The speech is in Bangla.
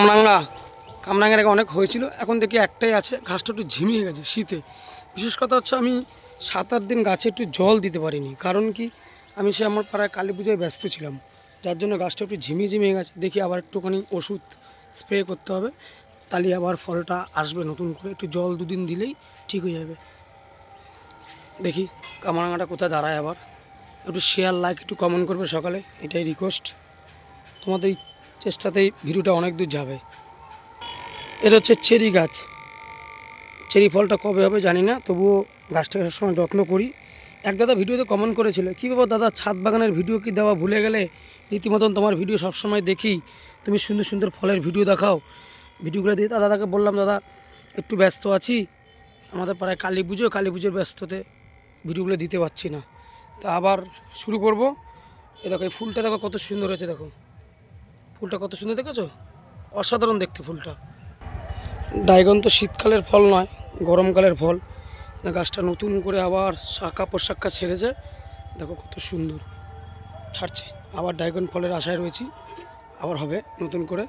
কামরাঙ্গা কামরাঙ্গার আগে অনেক হয়েছিল, এখন দেখি একটাই আছে। ঘাসটা একটু ঝিমিয়ে গেছে শীতে। বিশেষ কথা হচ্ছে আমি 7-8 দিন গাছে একটু জল দিতে পারিনি, কারণ কি আমি সে আমার পাড়ায় কালী পুজোয় ব্যস্ত ছিলাম, যার জন্য গাছটা একটু ঝিমিয়ে গেছে। দেখি আবার একটুখানি ওষুধ স্প্রে করতে হবে, তাহলে আবার ফলটা আসবে নতুন করে। একটু জল 2 দিন দিলেই ঠিক হয়ে যাবে। দেখি কামরাঙ্গাটা কোথায় দাঁড়ায়। আবার একটু শেয়ার লাইক একটু কমেন্ট করবে সকালে, এটাই রিকোয়েস্ট। তোমাদের এই চেষ্টাতেই ভিডিওটা অনেক দূর যাবে। এটা হচ্ছে চেরি গাছ। চেরি ফলটা কবে হবে জানি না, তবুও গাছটাকে সবসময় যত্ন করি। এক দাদা ভিডিওতে কমেন্ট করেছিল, কী ব্যাপার দাদা, ছাদ বাগানের ভিডিও কি দেওয়া ভুলে গেলে? রীতিমতন তোমার ভিডিও সবসময় দেখি, তুমি সুন্দর সুন্দর ফলের ভিডিও দেখাও। ভিডিওগুলো দিয়ে দাদাকে বললাম, দাদা একটু ব্যস্ত আছি, আমাদের পাড়ায় কালী পুজোর ব্যস্ততে ভিডিওগুলো দিতে পারছি না। তা আবার শুরু করব। এ দেখো এই ফুলটা দেখো কত সুন্দর হয়েছে, দেখো ফুলটা কত সুন্দর, দেখেছো? অসাধারণ দেখতে ফুলটা। ড্রাগন তো শীতকালের ফল নয়, গরমকালের ফল। গাছটা নতুন করে আবার শাখা প্রশাখা ছেড়েছে, দেখো কত সুন্দর ছাড়ছে। আবার ড্রাগন ফলের আশায় রয়েছি, আবার হবে নতুন করে।